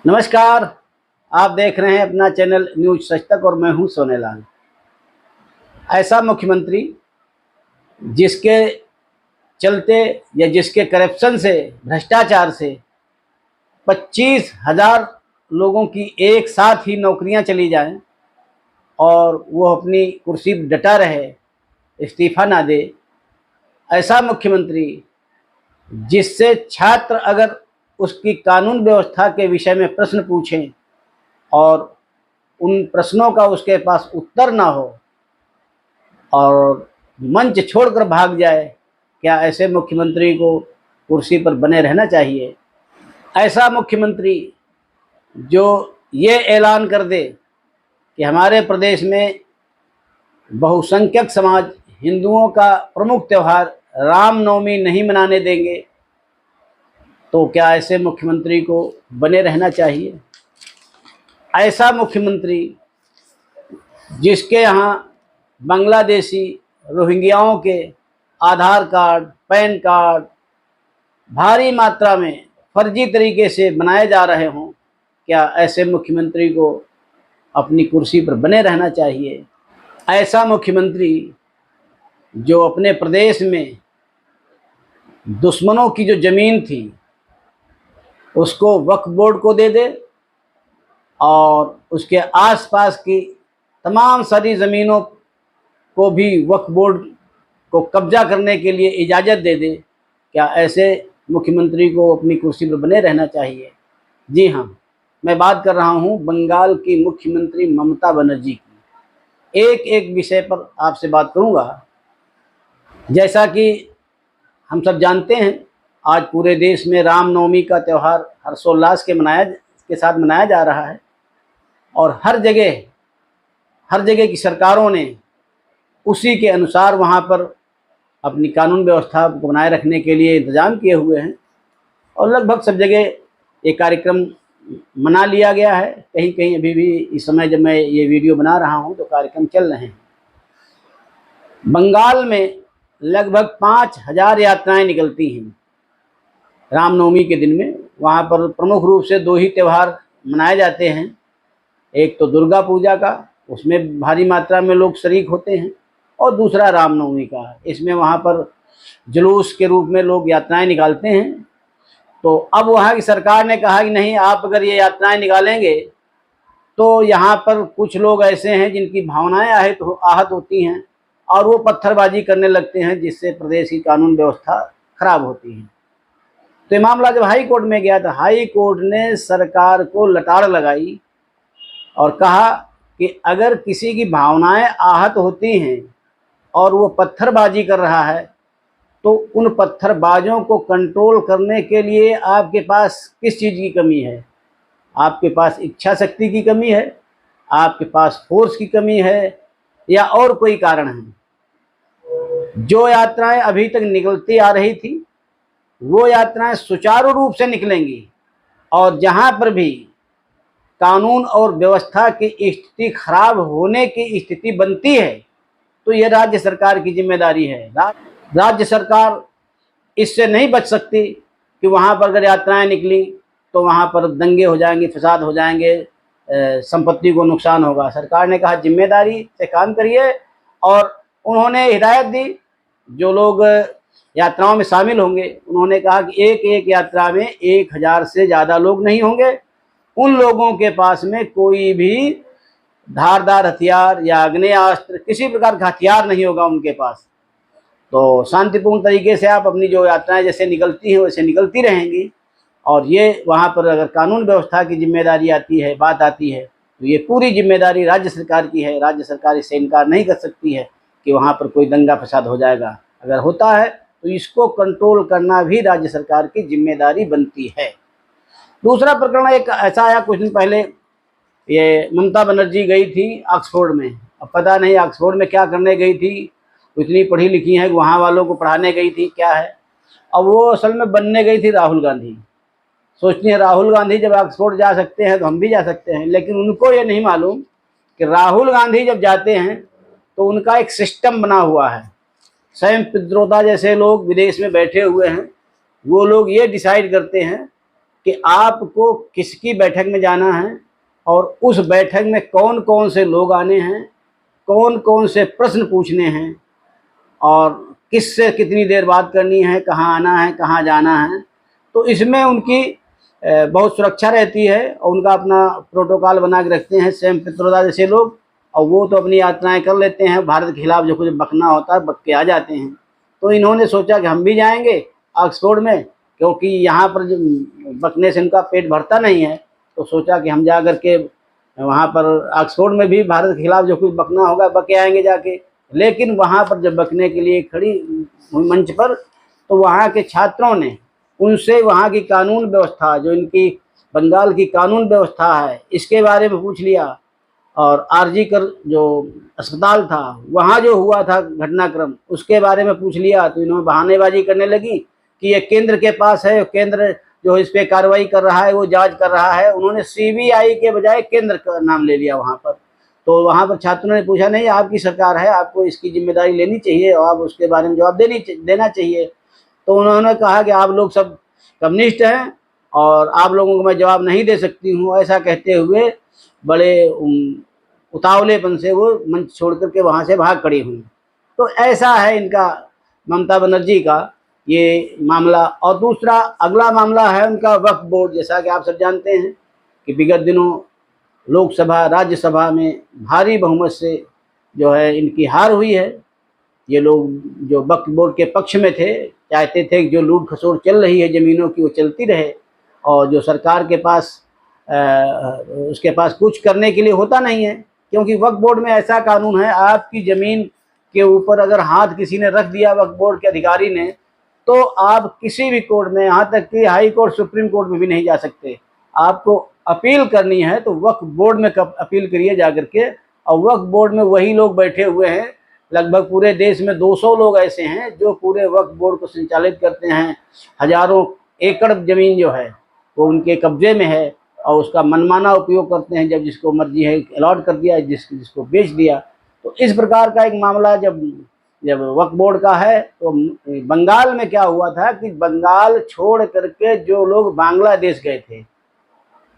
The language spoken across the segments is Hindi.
नमस्कार। आप देख रहे हैं अपना चैनल न्यूज सच तक और मैं हूं सोनेलाल। ऐसा मुख्यमंत्री जिसके चलते या जिसके करप्शन से, भ्रष्टाचार से 25,000 लोगों की एक साथ ही नौकरियां चली जाएं और वो अपनी कुर्सी पर डटा रहे, इस्तीफा ना दे। ऐसा मुख्यमंत्री जिससे छात्र अगर उसकी कानून व्यवस्था के विषय में प्रश्न पूछें और उन प्रश्नों का उसके पास उत्तर ना हो और मंच छोड़कर भाग जाए, क्या ऐसे मुख्यमंत्री को कुर्सी पर बने रहना चाहिए? ऐसा मुख्यमंत्री जो ये ऐलान कर दे कि हमारे प्रदेश में बहुसंख्यक समाज हिंदुओं का प्रमुख त्यौहार रामनवमी नहीं मनाने देंगे, तो क्या ऐसे मुख्यमंत्री को बने रहना चाहिए? ऐसा मुख्यमंत्री जिसके यहाँ बांग्लादेशी रोहिंग्याओं के आधार कार्ड, पैन कार्ड भारी मात्रा में फर्जी तरीके से बनाए जा रहे हों, क्या ऐसे मुख्यमंत्री को अपनी कुर्सी पर बने रहना चाहिए? ऐसा मुख्यमंत्री जो अपने प्रदेश में दुश्मनों की जो ज़मीन थी उसको वक्फ बोर्ड को दे दे और उसके आसपास की तमाम सारी ज़मीनों को भी वक्फ बोर्ड को कब्जा करने के लिए इजाज़त दे दे, क्या ऐसे मुख्यमंत्री को अपनी कुर्सी पर बने रहना चाहिए? जी हाँ, मैं बात कर रहा हूँ बंगाल की मुख्यमंत्री ममता बनर्जी की। एक एक विषय पर आपसे बात करूँगा। जैसा कि हम सब जानते हैं, आज पूरे देश में रामनवमी का त्यौहार हर्षोल्लास के साथ मनाया जा रहा है और हर जगह की सरकारों ने उसी के अनुसार वहाँ पर अपनी कानून व्यवस्था को बनाए रखने के लिए इंतज़ाम किए हुए हैं और लगभग सब जगह ये कार्यक्रम मना लिया गया है। कहीं कहीं अभी भी इस समय जब मैं ये वीडियो बना रहा हूँ तो कार्यक्रम चल रहे हैं। बंगाल में लगभग 5,000 यात्राएं निकलती हैं रामनवमी के दिन में। वहाँ पर प्रमुख रूप से दो ही त्यौहार मनाए जाते हैं, एक तो दुर्गा पूजा का, उसमें भारी मात्रा में लोग शरीक होते हैं, और दूसरा रामनवमी का। इसमें वहाँ पर जुलूस के रूप में लोग यात्राएं निकालते हैं। तो अब वहाँ की सरकार ने कहा कि नहीं, आप अगर ये यात्राएं निकालेंगे तो यहाँ पर कुछ लोग ऐसे हैं जिनकी भावनाएं आहत होती हैं और वो पत्थरबाजी करने लगते हैं, जिससे प्रदेश की कानून व्यवस्था खराब होती है। तो ये मामला जब हाई कोर्ट में गया तो हाई कोर्ट ने सरकार को लताड़ लगाई और कहा कि अगर किसी की भावनाएं आहत होती हैं और वो पत्थरबाजी कर रहा है तो उन पत्थरबाजों को कंट्रोल करने के लिए आपके पास किस चीज़ की कमी है? आपके पास इच्छा शक्ति की कमी है, आपके पास फोर्स की कमी है, या और कोई कारण है? जो यात्राएं अभी तक निकलती आ रही थी वो यात्राएं सुचारू रूप से निकलेंगी और जहां पर भी कानून और व्यवस्था की स्थिति खराब होने की स्थिति बनती है तो यह राज्य सरकार की जिम्मेदारी है। राज्य सरकार इससे नहीं बच सकती कि वहाँ पर अगर यात्राएं निकली तो वहाँ पर दंगे हो जाएंगे, फसाद हो जाएंगे, संपत्ति को नुकसान होगा। सरकार ने कहा जिम्मेदारी से काम करिए और उन्होंने हिदायत दी, जो लोग यात्राओं में शामिल होंगे उन्होंने कहा कि एक एक यात्रा में 1,000 से ज़्यादा लोग नहीं होंगे। उन लोगों के पास में कोई भी धारदार हथियार या आग्नेयास्त्र, किसी प्रकार का हथियार नहीं होगा उनके पास। तो शांतिपूर्ण तरीके से आप अपनी जो यात्राएं जैसे निकलती हैं वैसे निकलती रहेंगी। और ये वहाँ पर अगर कानून व्यवस्था की जिम्मेदारी बात आती है तो ये पूरी जिम्मेदारी राज्य सरकार की है। राज्य सरकार इससे इनकार नहीं कर सकती है कि वहाँ पर कोई दंगा फसाद हो जाएगा। अगर होता है तो इसको कंट्रोल करना भी राज्य सरकार की जिम्मेदारी बनती है। दूसरा प्रकरण एक ऐसा आया कुछ दिन पहले, ये ममता बनर्जी गई थी ऑक्सफोर्ड में। अब पता नहीं ऑक्सफोर्ड में क्या करने गई थी, इतनी पढ़ी लिखी हैं, वहाँ वालों को पढ़ाने गई थी क्या है। अब वो असल में बनने गई थी राहुल गांधी। सोचती हैं राहुल गांधी जब ऑक्सफोर्ड जा सकते हैं तो हम भी जा सकते हैं, लेकिन उनको ये नहीं मालूम कि राहुल गांधी जब जाते हैं तो उनका एक सिस्टम बना हुआ है। सैम पित्रोदा जैसे लोग विदेश में बैठे हुए हैं, वो लोग ये डिसाइड करते हैं कि आपको किसकी बैठक में जाना है और उस बैठक में कौन कौन से लोग आने हैं, कौन कौन से प्रश्न पूछने हैं और किससे कितनी देर बात करनी है, कहाँ आना है, कहाँ जाना है। तो इसमें उनकी बहुत सुरक्षा रहती है और उनका अपना प्रोटोकॉल बना के रखते हैं स्वयं पित्रोदा जैसे लोग, और वो तो अपनी यात्राएं कर लेते हैं, भारत के खिलाफ जो कुछ बकना होता है बक के आ जाते हैं। तो इन्होंने सोचा कि हम भी जाएंगे ऑक्सफोर्ड में, क्योंकि यहाँ पर बकने से उनका पेट भरता नहीं है, तो सोचा कि हम जा कर के वहाँ पर ऑक्सफोर्ड में भी भारत के खिलाफ जो कुछ बकना होगा बके आएंगे जाके। लेकिन वहाँ पर जब बकने के लिए खड़ी मंच पर, तो वहाँ के छात्रों ने उनसे वहाँ की कानून व्यवस्था, जो इनकी बंगाल की कानून व्यवस्था है, इसके बारे में पूछ लिया। और आरजी कर जो अस्पताल था वहाँ जो हुआ था घटनाक्रम, उसके बारे में पूछ लिया। तो इन्होंने बहानेबाजी करने लगी कि ये केंद्र के पास है, केंद्र जो इस पे कार्रवाई कर रहा है, वो जांच कर रहा है। उन्होंने सीबीआई के बजाय केंद्र का नाम ले लिया वहाँ पर। तो वहाँ पर छात्रों ने पूछा, नहीं आपकी सरकार है, आपको इसकी जिम्मेदारी लेनी चाहिए और आप उसके बारे में जवाब देना चाहिए। तो उन्होंने कहा कि आप लोग सब कम्युनिस्ट हैं और आप लोगों को मैं जवाब नहीं दे सकती हूँ। ऐसा कहते हुए बड़े उतावलेपन से वो मंच छोड़ करके वहाँ से भाग खड़ी हुई। तो ऐसा है इनका, ममता बनर्जी का ये मामला। और दूसरा अगला मामला है उनका वक्फ बोर्ड। जैसा कि आप सब जानते हैं कि विगत दिनों लोकसभा राज्यसभा में भारी बहुमत से जो है इनकी हार हुई है। ये लोग जो वक्फ बोर्ड के पक्ष में थे, चाहते थे कि जो लूट खसोट चल रही है ज़मीनों की वो चलती रहे, और जो सरकार के पास उसके पास कुछ करने के लिए होता नहीं है, क्योंकि वक्फ बोर्ड में ऐसा कानून है, आपकी ज़मीन के ऊपर अगर हाथ किसी ने रख दिया वक्फ बोर्ड के अधिकारी ने, तो आप किसी भी कोर्ट में, यहाँ तक कि हाई कोर्ट सुप्रीम कोर्ट में भी नहीं जा सकते। आपको अपील करनी है तो वक्फ बोर्ड में अपील करिए जा करके। और वक्फ बोर्ड में वही लोग बैठे हुए हैं, लगभग पूरे देश में 200 लोग ऐसे हैं जो पूरे वक्फ बोर्ड को संचालित करते हैं। हजारों एकड़ ज़मीन जो है वो उनके कब्जे में है और उसका मनमाना उपयोग करते हैं, जब जिसको मर्जी है अलॉट कर दिया, जिसको बेच दिया। तो इस प्रकार का एक मामला जब वक्फ बोर्ड का है। तो बंगाल में क्या हुआ था कि बंगाल छोड़ करके जो लोग बांग्लादेश गए थे,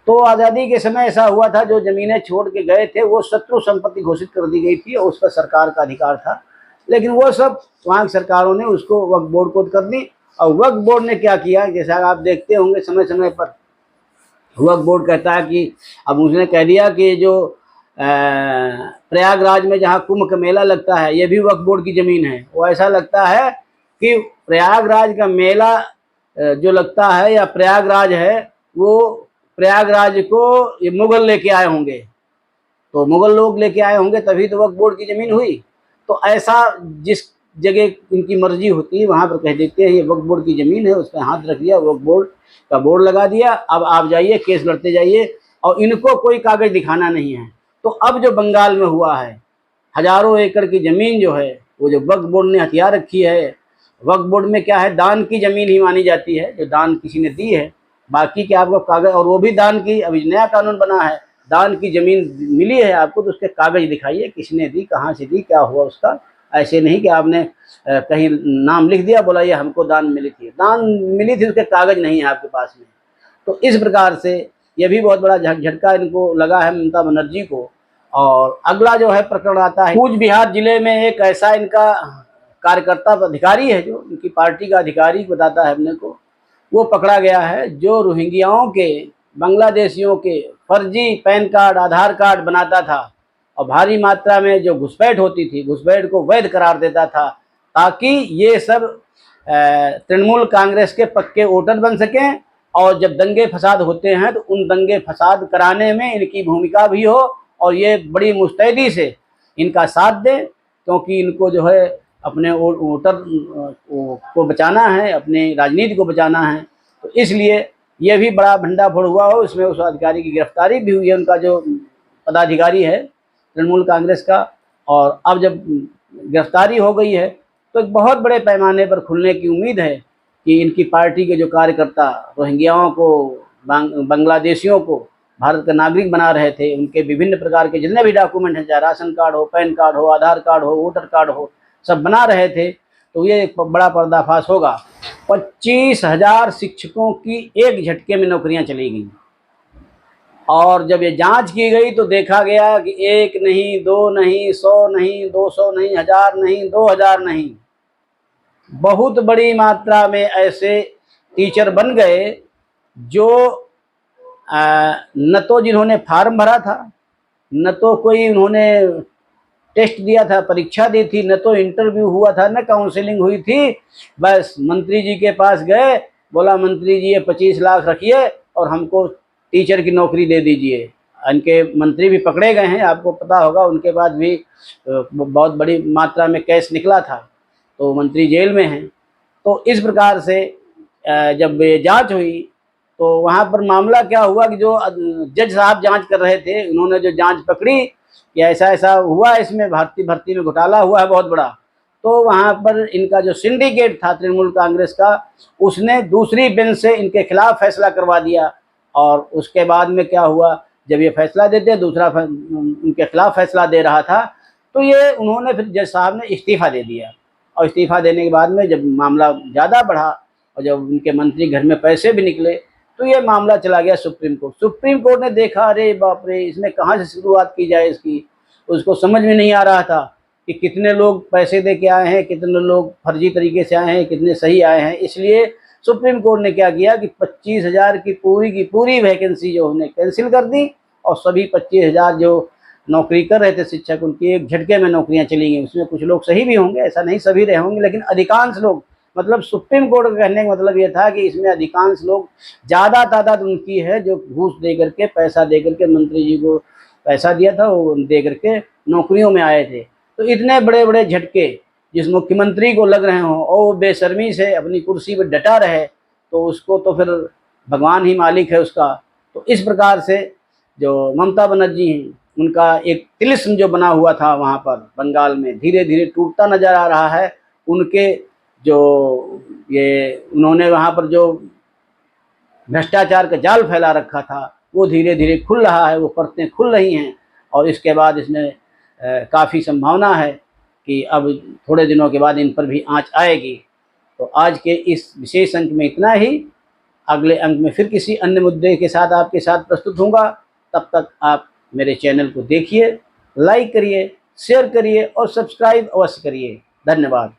तो आज़ादी के समय ऐसा हुआ था, जो ज़मीनें छोड़ के गए थे वो शत्रु संपत्ति घोषित कर दी गई थी और उस पर सरकार का अधिकार था। लेकिन वो सब वहाँ की सरकारों ने उसको वक्फ बोर्ड को कर दी। और वक्फ बोर्ड ने क्या किया, जैसा आप देखते होंगे समय समय पर वक्फ बोर्ड कहता है कि अब उसने कह दिया कि जो प्रयागराज में जहाँ कुंभ का मेला लगता है ये भी वक्फ बोर्ड की ज़मीन है। वो ऐसा लगता है कि प्रयागराज का मेला जो लगता है या प्रयागराज है, वो प्रयागराज को ये मुगल लेके आए होंगे, तो मुगल लोग लेके आए होंगे तभी तो वक्फ बोर्ड की ज़मीन हुई। तो ऐसा जिस जगह इनकी मर्जी होती है वहाँ पर कह देते हैं ये वक्फ बोर्ड की ज़मीन है, उस पर हाथ रख दिया, वक्फ बोर्ड का बोर्ड लगा दिया, अब आप जाइए केस लड़ते जाइए, और इनको कोई कागज़ दिखाना नहीं है। तो अब जो बंगाल में हुआ है, हजारों एकड़ की ज़मीन जो है वो जो वक्फ बोर्ड ने हथियार रखी है, वक्फ बोर्ड में क्या है, दान की ज़मीन ही मानी जाती है, जो दान किसी ने दी है, बाकी के आपको कागज़, और वो भी दान की, अभी नया कानून बना है, दान की ज़मीन मिली है आपको तो उसके कागज़ दिखाइए, किसने दी, कहाँ से दी, क्या हुआ उसका। ऐसे नहीं कि आपने कहीं नाम लिख दिया, बोला ये हमको दान मिली थी, दान मिली थी उसके कागज़ नहीं है आपके पास में। तो इस प्रकार से ये भी बहुत बड़ा झटका इनको लगा है ममता बनर्जी को। और अगला जो है प्रकरण आता है कूच बिहार जिले में। एक ऐसा इनका कार्यकर्ता अधिकारी है जो इनकी पार्टी का अधिकारी बताता है हमने को, वो पकड़ा गया है जो रोहिंग्याओं के, बांग्लादेशियों के फर्जी पैन कार्ड, आधार कार्ड बनाता था और भारी मात्रा में जो घुसपैठ होती थी, घुसपैठ को वैध करार देता था, ताकि ये सब तृणमूल कांग्रेस के पक्के वोटर बन सकें और जब दंगे फसाद होते हैं तो उन दंगे फसाद कराने में इनकी भूमिका भी हो और ये बड़ी मुस्तैदी से इनका साथ दे, क्योंकि इनको जो है अपने वोटर को बचाना है, अपने राजनीति को बचाना है। तो इसलिए ये भी बड़ा भंडाफोड़ हुआ हो, इसमें उस अधिकारी की गिरफ्तारी भी हुई है, उनका जो पदाधिकारी है तृणमूल कांग्रेस का। और अब जब गिरफ्तारी हो गई है तो एक बहुत बड़े पैमाने पर खुलने की उम्मीद है कि इनकी पार्टी के जो कार्यकर्ता रोहिंग्याओं को, बांग्लादेशियों को भारत का नागरिक बना रहे थे, उनके विभिन्न प्रकार के जितने भी डॉक्यूमेंट हैं, चाहे राशन कार्ड हो, पैन कार्ड हो, आधार कार्ड हो, वोटर कार्ड हो, सब बना रहे थे, तो ये एक बड़ा पर्दाफाश होगा। 25,000 शिक्षकों की एक झटके में नौकरियां चली गई। और जब ये जांच की गई तो देखा गया कि 1 नहीं, 2 नहीं, 100 नहीं, 200 नहीं, 1000 नहीं, 2000 नहीं, बहुत बड़ी मात्रा में ऐसे टीचर बन गए जो न तो जिन्होंने फार्म भरा था, न तो कोई उन्होंने टेस्ट दिया था, परीक्षा दी थी, न तो इंटरव्यू हुआ था, न काउंसलिंग हुई थी। बस मंत्री जी के पास गए, बोला मंत्री जी ये 25 लाख रखिए और हमको टीचर की नौकरी दे दीजिए। इनके मंत्री भी पकड़े गए हैं, आपको पता होगा, उनके बाद भी बहुत बड़ी मात्रा में कैश निकला था, तो मंत्री जेल में हैं। तो इस प्रकार से जब ये जांच हुई तो वहाँ पर मामला क्या हुआ कि जो जज साहब जांच कर रहे थे, उन्होंने जो जांच पकड़ी कि ऐसा ऐसा हुआ, इसमें भर्ती में घोटाला हुआ है बहुत बड़ा, तो वहाँ पर इनका जो सिंडिकेट था तृणमूल कांग्रेस का, उसने दूसरी बेंच से इनके खिलाफ फैसला करवा दिया। और उसके बाद में क्या हुआ, जब ये फैसला देते, दूसरा उनके खिलाफ फैसला दे रहा था, तो ये उन्होंने फिर जज साहब ने इस्तीफ़ा दे दिया। और इस्तीफ़ा देने के बाद में जब मामला ज़्यादा बढ़ा और जब उनके मंत्री घर में पैसे भी निकले, तो ये मामला चला गया सुप्रीम कोर्ट। सुप्रीम कोर्ट ने देखा, अरे बाप रे, इसमें कहाँ से शुरुआत की जाए इसकी, उसको समझ में नहीं आ रहा था कि कितने लोग पैसे दे के आए हैं, कितने लोग फर्जी तरीके से आए हैं, कितने सही आए हैं। इसलिए सुप्रीम कोर्ट ने क्या किया कि 25,000 की पूरी वैकेंसी जो उन्हें कैंसिल कर दी और सभी 25,000 जो नौकरी कर रहे थे शिक्षक, उनकी एक झटके में नौकरियां चली गई। उसमें कुछ लोग सही भी होंगे, ऐसा नहीं सभी रहे होंगे, लेकिन अधिकांश लोग, मतलब सुप्रीम कोर्ट का कहने का मतलब ये था कि इसमें अधिकांश लोग, ज़्यादा तादाद उनकी है जो घूस दे करके, पैसा दे करके, मंत्री जी को पैसा दिया था वो दे करके नौकरियों में आए थे। तो इतने बड़े बड़े झटके जिस मुख्यमंत्री को लग रहे हों और वो बेशर्मी से अपनी कुर्सी पर डटा रहे, तो उसको तो फिर भगवान ही मालिक है उसका। तो इस प्रकार से जो ममता बनर्जी हैं, उनका एक तिलिस्म जो बना हुआ था वहाँ पर बंगाल में, धीरे धीरे टूटता नज़र आ रहा है। उनके जो ये उन्होंने वहाँ पर जो भ्रष्टाचार का जाल फैला रखा था, वो धीरे धीरे खुल रहा है, वो परतें खुल रही हैं। और इसके बाद इसमें काफ़ी संभावना है कि अब थोड़े दिनों के बाद इन पर भी आंच आएगी। तो आज के इस विशेष अंक में इतना ही। अगले अंक में फिर किसी अन्य मुद्दे के साथ आपके साथ प्रस्तुत होऊंगा। तब तक आप मेरे चैनल को देखिए, लाइक करिए, शेयर करिए और सब्सक्राइब अवश्य करिए। धन्यवाद।